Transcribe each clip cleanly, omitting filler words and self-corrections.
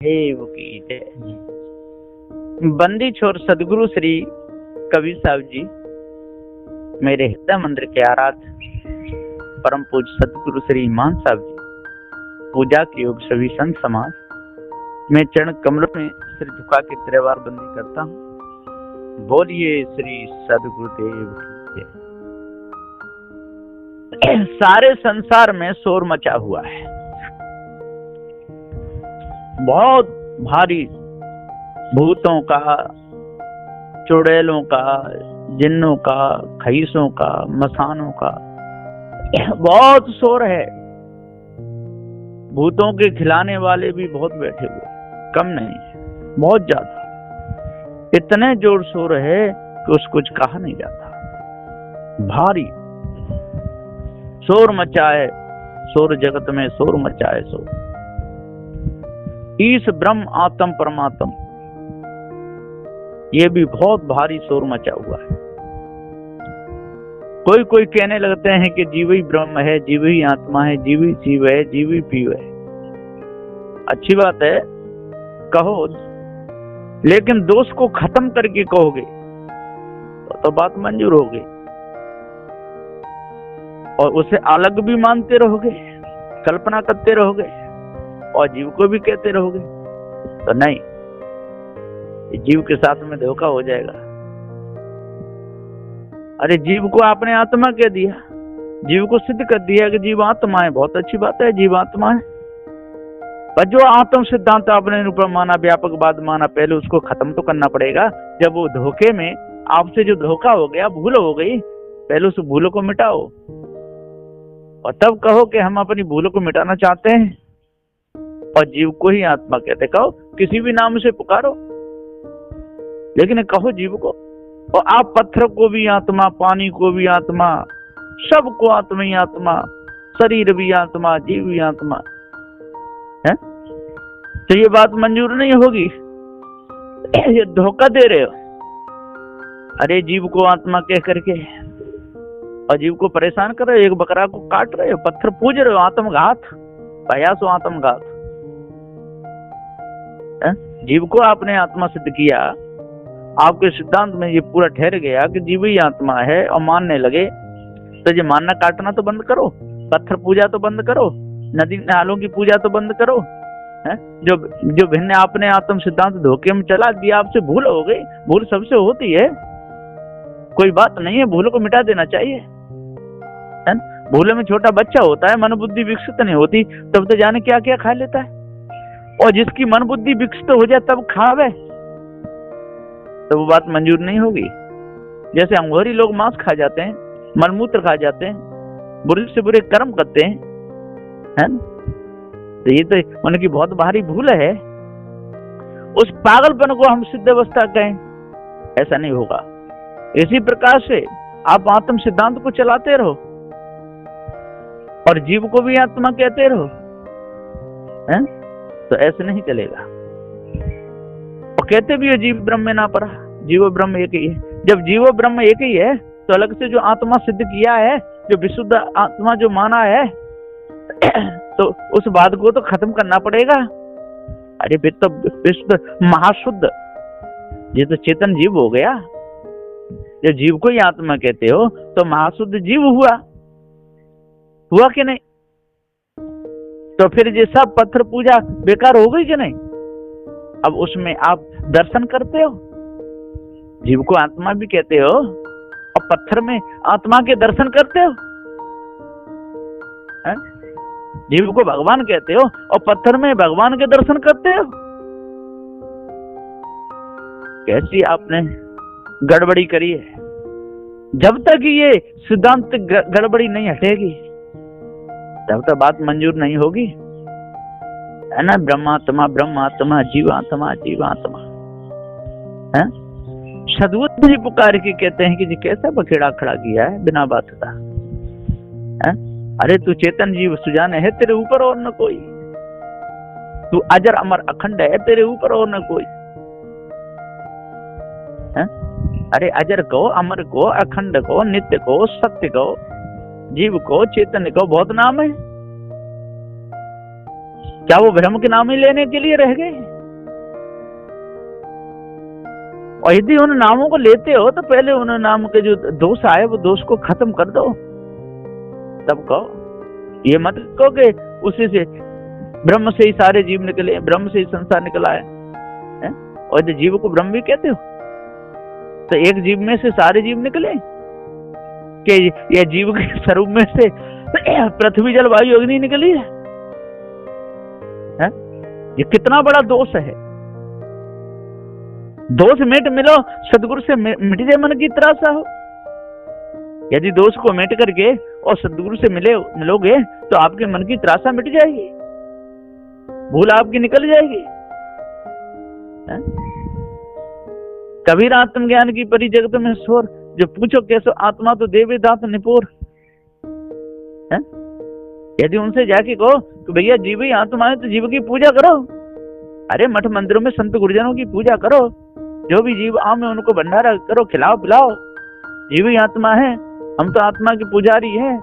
देव की जय। बंदी छोर सदगुरु श्री कबीर साहब जी मेरे हृदय मंदिर के आराध्य परम पूज्य सदगुरु श्री ईमान साहब जी पूजा के योग सभी संत समाज में चरण कमलों में सिर झुका के त्रिवार बंदी करता हूँ। बोलिए श्री सदगुरुदेव की जय। सारे संसार में शोर मचा हुआ है, बहुत भारी भूतों का, चुड़ैलों का, जिन्नों का, खईसों का, मसानों का बहुत शोर है। भूतों के खिलाने वाले भी बहुत बैठे हुए, कम नहीं, बहुत ज्यादा। इतने जोर शोर है कि उसको कुछ कहा नहीं जाता। भारी शोर मचा है, शोर जगत में शोर मचा है। शोर ईश ब्रह्म आत्म परमात्म, ये भी बहुत भारी शोर मचा हुआ है। कोई कोई कहने लगते हैं कि जीव ही ब्रह्म है, जीव ही आत्मा है, जीव ही शिव है, जीव ही पीव है। अच्छी बात है, कहो, लेकिन दोष को खत्म करके कहोगे तो बात मंजूर होगी, और उसे अलग भी मानते रहोगे, कल्पना करते रहोगे और जीव को भी कहते रहोगे तो नहीं, जीव के साथ में धोखा हो जाएगा। अरे जीव को आपने आत्मा कह दिया, जीव को सिद्ध कर दिया कि जीव आत्मा है, बहुत अच्छी बात है, जीव आत्मा है। पर जो आत्म सिद्धांत आपने ऊपर माना, व्यापकवाद माना, पहले उसको खत्म तो करना पड़ेगा। जब वो धोखे में आपसे जो धोखा हो गया, भूल हो गई, पहले उस भूल को मिटाओ और तब कहो कि हम अपनी भूल को मिटाना चाहते हैं और जीव को ही आत्मा कहते। कहो, किसी भी नाम से पुकारो, लेकिन कहो जीव को। और आप पत्थर को भी आत्मा, पानी को भी आत्मा, सबको आत्मा ही आत्मा, शरीर भी आत्मा, जीव भी आत्मा है, तो ये बात मंजूर नहीं होगी। ये धोखा दे रहे हो। अरे जीव को आत्मा कह करके और जीव को परेशान कर रहे हो, एक बकरा को काट रहे हो, पत्थर पूज रहे हो, आत्मघात, प्रयास हो आत्मघात। जीव को आपने आत्मा सिद्ध किया, आपके सिद्धांत में ये पूरा ठहर गया कि जीव ही आत्मा है और मानने लगे, तो ये मानना काटना तो बंद करो, पत्थर पूजा तो बंद करो, नदी नालों की पूजा तो बंद करो। जो भिन्न आपने आत्म सिद्धांत धोखे में चला दिया, आपसे भूल हो गई, भूल सबसे होती है, कोई बात नहीं है, भूल को मिटा देना चाहिए। भूल में छोटा बच्चा होता है, मन बुद्धि विकसित नहीं होती, तब तो जाने क्या क्या खा लेता है, और जिसकी मन बुद्धि विकसित हो जाए तब खावे, तो वो बात मंजूर नहीं होगी। जैसे अंगोरी लोग मांस खा जाते हैं, मलमूत्र खा जाते हैं, बुरे से बुरे कर्म करते हैं, है ना? तो ये तो उनकी बहुत भारी भूल है। उस पागलपन को हम सिद्ध अवस्था कहें, ऐसा नहीं होगा। इसी प्रकार से आप आत्म सिद्धांत को चलाते रहो और जीव को भी आत्मा कहते रहो, है? तो ऐसे नहीं चलेगा। और कहते भी हो जीव ब्रह्म में ना पड़ा, जीव ब्रह्म एक ही है। जब जीव ब्रह्म एक ही है तो अलग से जो आत्मा सिद्ध किया है, जो विशुद्ध आत्मा जो माना है, तो उस बात को तो खत्म करना पड़ेगा। अरे फिर तो विशुद्ध महाशुद्ध, ये तो चेतन जीव हो गया। जब जीव को ही आत्मा कहते हो तो महाशुद्ध जीव हुआ कि नहीं? तो फिर ये सब पत्थर पूजा बेकार हो गई कि नहीं? अब उसमें आप दर्शन करते हो, जीव को आत्मा भी कहते हो और पत्थर में आत्मा के दर्शन करते हो, है? जीव को भगवान कहते हो और पत्थर में भगवान के दर्शन करते हो। कैसी आपने गड़बड़ी करी है। जब तक ये सिद्धांत गड़बड़ी नहीं हटेगी, तब तक बात मंजूर नहीं होगी, है ना? ब्रह्मात्मा ब्रह्मात्मा, जीवात्मा जीवात्मा, है? सदगुरु जी पुकार के कहते हैं कि जी कैसा बखेड़ा खड़ा किया है बिना बात का, है? अरे तू चेतन जीव सुजान है, तेरे ऊपर और न कोई, तू अजर अमर अखंड है, तेरे ऊपर और न कोई, है? अरे अजर को, अमर को, अखंड को, नित्य को, सत्य को, जीव को, चेतन को बहुत नाम है। क्या वो ब्रह्म के नाम ही लेने के लिए रह गए? और यदि उन नामों को लेते हो तो पहले उन नाम के जो दोष आए वो दोष को खत्म कर दो, तब कहो। ये मत कहो कि उसी से ब्रह्म से ही सारे जीव निकले, ब्रह्म से ही संसार निकला है। और यदि जीव को ब्रह्म भी कहते हो तो एक जीव में से सारे जीव निकले कि यह जीव के स्वरूप में से पृथ्वी जल वायु अग्नि निकली है? ये कितना बड़ा दोष है। दोष मिट मिलो, सदगुरु से मिट जाए मन की त्रासा हो। यदि दोष को मिट करके और सदगुरु से मिलोगे तो आपके मन की त्रासा मिट जाएगी, भूल आपकी निकल जाएगी। कबीर आत्मज्ञान की परी जगत में शोर, जो पूछो कैसो आत्मा तो देवे दात निपोर। यदि उनसे जाके कहो कि भैया जीव ही आत्मा है तो जीव की पूजा करो, अरे मठ मंदिरों में संत गुरुजनों की पूजा करो, जो भी जीव आम है उनको भंडारा करो, खिलाओ पिलाओ, जीव ही आत्मा है, हम तो आत्मा के पुजारी हैं।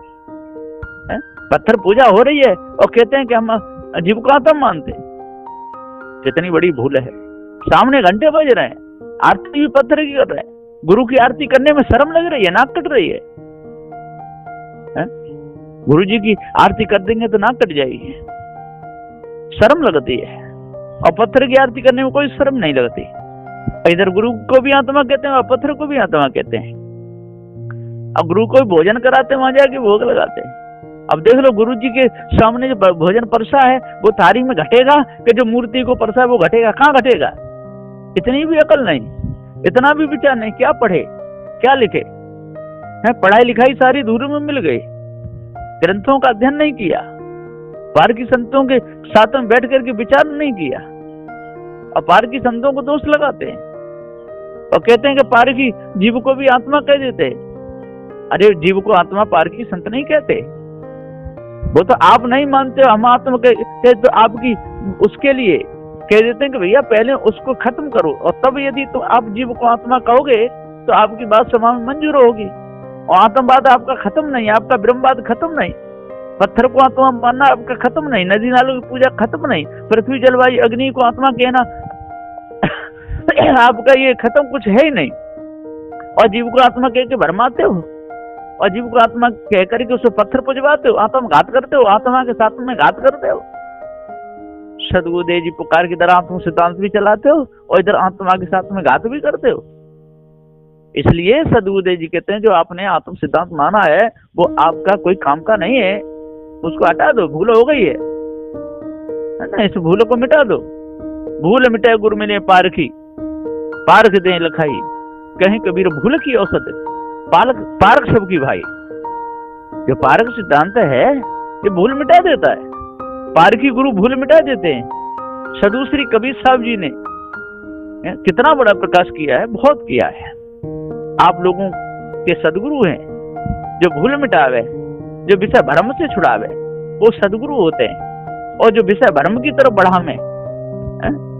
पत्थर पूजा हो रही है और कहते हैं कि हम जीव को आत्मा मानते। कितनी बड़ी भूल है। सामने घंटे बज रहे हैं, आरती भी पत्थर की कर रहे हैं, गुरु की आरती करने में शर्म लग रही है, नाक कट रही है। गुरु जी की आरती कर देंगे तो नाक कट जाएगी, शर्म लगती है। और पत्थर की आरती करने में कोई शर्म नहीं लगती। इधर गुरु को भी आत्मा कहते हैं और पत्थर को भी आत्मा कहते हैं। अब गुरु को भोजन कराते हैं, वहां जाके भोग लगाते हैं। अब देख लो गुरु जी के सामने जो भोजन परसा है वो थाली में घटेगा कि जो मूर्ति को परसा है वो घटेगा? कहाँ घटेगा? इतनी भी अकल नहीं, इतना भी विचार नहीं। क्या पढ़े क्या लिखे है? पढ़ाई लिखाई सारी दूर में मिल गई, ग्रंथों का अध्ययन नहीं किया, पारकी संतों के साथ में बैठ करके विचार नहीं किया। और पारकी संतों को दोष लगाते हैं और कहते हैं कि पारकी जीव को भी आत्मा कह देते। अरे जीव को आत्मा पारकी संत नहीं कहते, वो तो आप नहीं मानते हो। हम आत्मा कहते तो आपकी उसके लिए कह देते हैं कि भैया पहले उसको खत्म करो, और तब यदि तो आप जीव को आत्मा कहोगे तो आपकी बात सभा में मंजूर होगी। और आत्मवाद आपका खत्म नहीं, आपका ब्रह्मवाद खत्म नहीं, पत्थर को आत्मा मानना आपका खत्म नहीं, नदी नालों की पूजा खत्म नहीं, पृथ्वी जलवायु अग्नि को आत्मा कहना आपका ये खत्म कुछ है ही नहीं। और जीव को आत्मा कह के भरमाते हो, और जीव को आत्मा कह करके उसे पत्थर पुजवाते हो, आत्मघात करते हो, आत्मा के साथ में घात करते हो। सदगुरुदेव जी पुकार की तरह आत्म सिद्धांत भी चलाते हो और इधर आत्मा के साथ में घात भी करते हो। इसलिए सदगुरुदेव जी कहते हैं जो आपने आत्म सिद्धांत माना है वो आपका कोई काम का नहीं है, उसको हटा दो, भूल हो गई है ना, इस भूल को मिटा दो। भूल मिटे गुरु मिले पारखी, पारख दे लखाई, कहीं कबीर भूल की औसत पारख सबकी भाई। जो पारख सिद्धांत है ये भूल मिटा देता है, पारखी गुरु भूल मिटा देते हैं। साधु श्री कबीर साहब जी ने कितना बड़ा प्रकाश किया है, बहुत किया है। आप लोगों के सदगुरु हैं जो भूल मिटावे, जो विषय भ्रम से छुड़ावे, वो सदगुरु होते हैं। और जो विषय भ्रम की तरफ बढ़ावे,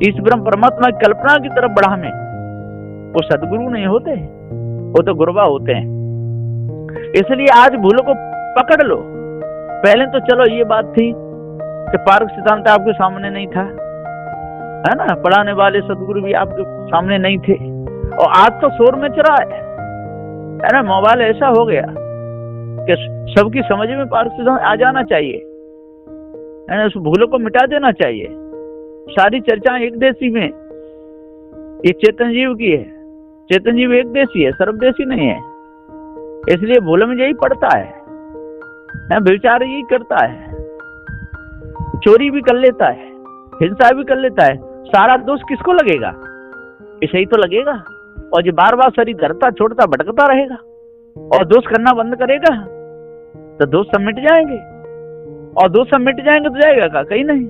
इस ब्रह्म परमात्मा की कल्पना की तरफ बढ़ावे, वो सदगुरु नहीं होते, वो तो गुरुवा होते हैं। इसलिए आज भूलों को पकड़ लो। पहले तो चलो ये बात थी कि पारक सिद्धांत आपके सामने नहीं था, है ना, पढ़ाने वाले सदगुरु भी आपके सामने नहीं थे। और आज तो शोर में चला है ना, मोबाइल ऐसा हो गया कि सबकी समझ में पारक सिद्धांत आ जाना चाहिए, है ना, उस भूलों को मिटा देना चाहिए। सारी चर्चा एक देशी में, ये चेतन जीव की है, चेतन जीव एक देशी है, सर्वदेशी नहीं है। इसलिए भूल में यही पड़ता है, विचार यही करता है, चोरी भी कर लेता है, हिंसा भी कर लेता है। सारा दोष किसको लगेगा? इसे ही तो लगेगा। और जो बार बार शरीर धरता छोड़ता भटकता रहेगा और दोष करना बंद करेगा तो दोष सब मिट जाएंगे। और दोष सब मिट जाएंगे तो जाएगा का? कहीं नहीं,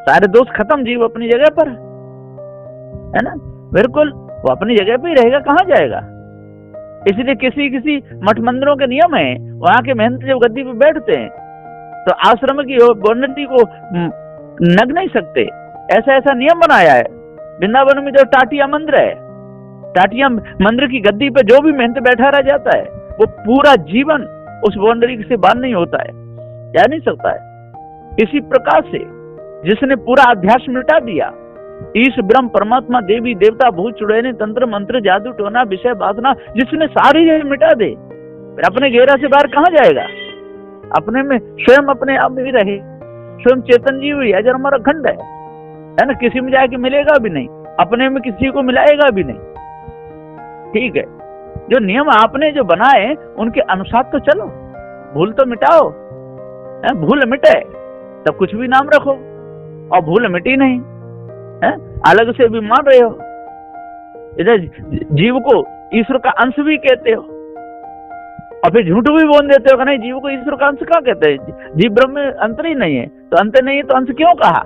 सारे दोष खत्म, जीव अपनी जगह पर है ना, बिल्कुल वो अपनी जगह पे ही रहेगा, कहाँ जाएगा। इसलिए किसी किसी मठ मंदिरों के नियम है, वहां के महंत जब गद्दी पे बैठते हैं तो आश्रम की बोनती को नग नहीं सकते, ऐसा ऐसा नियम बनाया है। वृंदावन में जो टाटिया मंदिर है, टाटिया मंदिर की गद्दी पे जो भी महंत बैठा रह जाता है वो पूरा जीवन उस बाउंड्री से बाहर नहीं होता है, जा नहीं सकता है। इसी प्रकार से जिसने पूरा अध्यास मिटा दिया, ईश ब्रह्म परमात्मा देवी देवता भूत चुड़ैने तंत्र मंत्र जादू टोना विषय वासना, जिसने सारी ये मिटा दे, फिर अपने घेरा से बाहर कहाँ जाएगा? अपने में स्वयं अपने आप में रहे, स्वयं चेतन जीव ही अजर अमर अखंड है ना, किसी में जाके मिलेगा भी नहीं, अपने में किसी को मिलाएगा भी नहीं। ठीक है, जो नियम आपने जो बनाए उनके अनुसार तो चलो, भूल तो मिटाओ, भूल मिटे तब कुछ भी नाम रखो, और भूल मिटी नहीं है, अलग से भी मान रहे हो, इधर जीव को ईश्वर का अंश भी कहते हो, और फिर झूठ भी बोल देते हो कि नहीं जीव को ईश्वर का अंश क्या कहते हैं, जीव ब्रह्म में अंतर ही नहीं है, तो अंतर नहीं है तो अंश क्यों कहा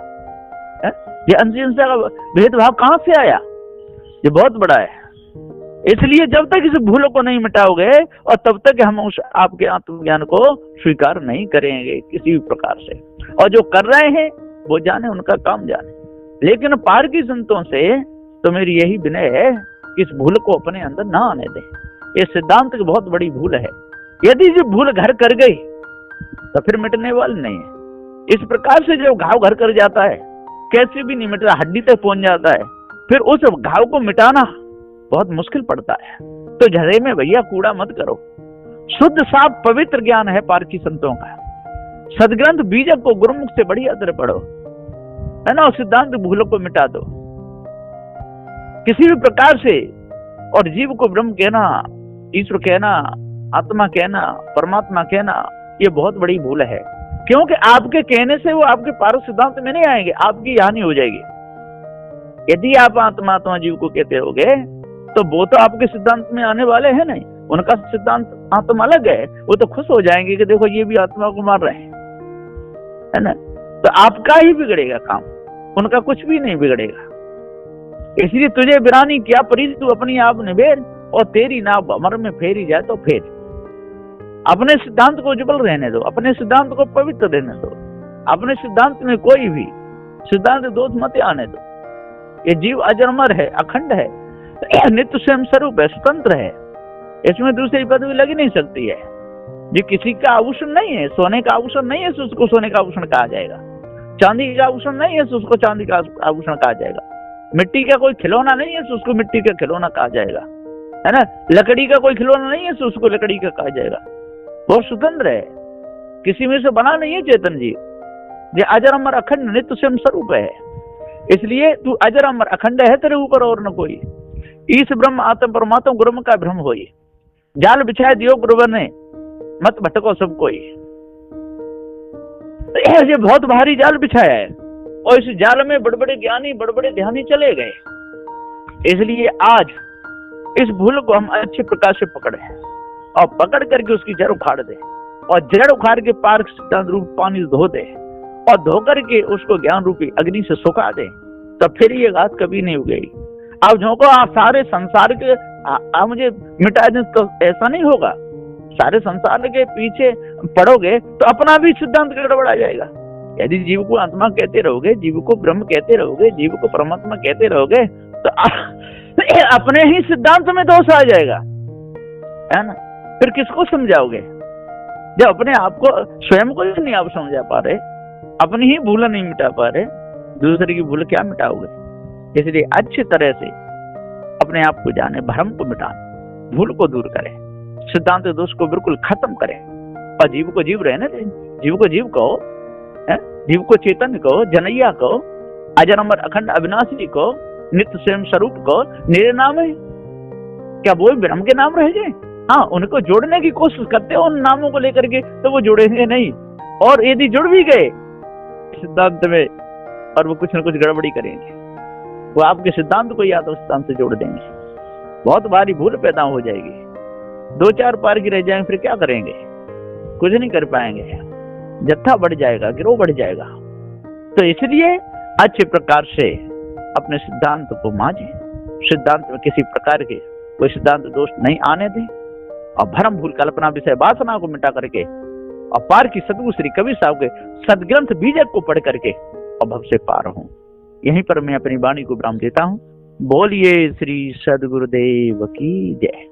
है? ये अंश अंश का भेदभाव कहां से आया? ये बहुत बड़ा है। इसलिए जब तक इस भूल को नहीं मिटाओगे और तब तक हम उस आपके आत्मज्ञान को स्वीकार नहीं करेंगे किसी भी प्रकार से। और जो कर रहे हैं वो जाने, उनका काम जाने। लेकिन पार की संतों से तो मेरी यही विनय है कि इस भूल को अपने अंदर ना आने दें। ये सिद्धांत की बहुत बड़ी भूल है। यदि जो भूल घर कर गई तो फिर मिटने वाली नहीं है। इस प्रकार से जब घाव घर कर जाता है कैसे भी नहीं मिटता, हड्डी तक पहुंच जाता है, फिर उस घाव को मिटाना बहुत मुश्किल पड़ता है। तो झरे में भैया कूड़ा मत करो। शुद्ध साफ पवित्र ज्ञान है पारसी संतों का। सदग्रंथ बीजक को गुरुमुख से बढ़िया तरह पढ़ो, है ना, और सिद्धांत भूलों को मिटा दो किसी भी प्रकार से। और जीव को ब्रह्म कहना, ईश्वर कहना, आत्मा कहना, परमात्मा कहना, ये बहुत बड़ी भूल है। क्योंकि आपके कहने से वो आपके पारस सिद्धांत में नहीं आएंगे, आपकी हानि हो जाएगी। यदि आप आत्मा जीव को कहते रहोगे तो वो तो आपके सिद्धांत में आने वाले हैं नहीं, उनका सिद्धांत आत्मा अलग है। वो तो खुश हो जाएंगे कि देखो ये भी आत्मा को मार रहे हैं, है ना। तो आपका ही बिगड़ेगा काम, उनका कुछ भी नहीं बिगड़ेगा। इसलिए तुझे बिरानी क्या परी, तू अपनी आप निबेर, और तेरी नाव अमर में फेरी जाए तो फेर। अपने सिद्धांत को उज्जवल रहने दो, अपने सिद्धांत को पवित्र रहने दो, अपने सिद्धांत में कोई भी सिद्धांत दोष मत आने दो। ये जीव अजरमर है, अखंड है, नित्य स्वयं स्वरूप है, स्वतंत्र है। इसमें दूसरी पदवी लगी नहीं सकती है। ये किसी का आभूषण नहीं है, सोने का आभूषण नहीं है तो उसको सोने का आभूषण कहा जाएगा, चांदी का आभूषण नहीं है तो उसको चांदी का आभूषण कहा जाएगा, मिट्टी का कोई खिलौना नहीं है तो उसको मिट्टी का खिलौना कहा जाएगा, है ना। लकड़ी का कोई खिलौना नहीं है तो उसको लकड़ी का कहा जाएगा। वो स्वतंत्र है, किसी में से बना नहीं है चेतन जीव। ये अजर अमर अखंड नित्य स्वयं स्वरूप है। इसलिए तू अजर अमर अखंड है, तेरे ऊपर और न कोई। ईश ब्रह्म आत्म परमात्मा गुरु का भ्रम होई, जाल बिछाए दियो गुरुवर ने, मत भटको सब कोई। ये बहुत भारी जाल बिछाया है और इस जाल में बड़े बड़े ज्ञानी, बड़े बड़े ध्यानी चले गए। इसलिए आज इस भूल को हम अच्छे प्रकार से पकड़े और पकड़ करके उसकी जड़ उखाड़ दे, और जड़ उखाड़ के पार सिद्धांत रूप पानी धो दे, और धो करके उसको ज्ञान रूपी अग्नि से सुखा दे, तब फिर ये घात कभी नहीं उगेगी। अब जो को आप सारे संसार के आप मुझे मिटा दें तो ऐसा नहीं होगा। सारे संसार के पीछे पड़ोगे तो अपना भी सिद्धांत गड़बड़ा जाएगा। यदि जीव को आत्मा कहते रहोगे, जीव को ब्रह्म कहते रहोगे, जीव को परमात्मा कहते रहोगे तो अपने ही सिद्धांत में दोष आ जाएगा, है ना। फिर किसको समझाओगे जब अपने आप को, स्वयं को नहीं आप समझा पा रहे, अपनी ही भूल नहीं मिटा पा रहे, दूसरे की भूल क्या मिटाओगे। इसलिए अच्छी तरह से अपने आप को जाने, भ्रम को मिटाने, भूल को दूर करें, सिद्धांत दोष को बिल्कुल खत्म करें, और जीव को जीव रहने दें। जीव को जीव कहो, जीव को चेतन कहो, जनैया कहो, अजर अमर अखंड अविनाशी को, नित्य स्वयं स्वरूप को। मेरे नाम है क्या वो ब्रह्म के नाम रह गए? हाँ, उनको जोड़ने की कोशिश करते हो उन नामों को लेकर के, तो वो जुड़ेंगे नहीं। और यदि जुड़ भी गए सिद्धांत में और वो कुछ न कुछ गड़बड़ी करेंगे, वो आपके सिद्धांत को या तो सिद्धांत से जोड़ देंगे, बहुत भारी भूल पैदा हो जाएगी। 2-4 पार की रह जाएंगे, फिर क्या करेंगे? कुछ नहीं कर पाएंगे, जत्था बढ़ जाएगा, गिरोह बढ़ जाएगा। तो इसलिए अच्छे प्रकार से अपने सिद्धांत को मांझें, सिद्धांत में किसी प्रकार के कोई सिद्धांत दोष नहीं आने दें, और भ्रम भूल कल्पना विषय वासना को मिटा करके और पार की सदगुरु श्री कबीर साहब के सदग्रंथ बीजक को पढ़ करके और भव से पार हूं। यहीं पर मैं अपनी वाणी को विराम देता हूं। बोलिए श्री सदगुरुदेव की जय।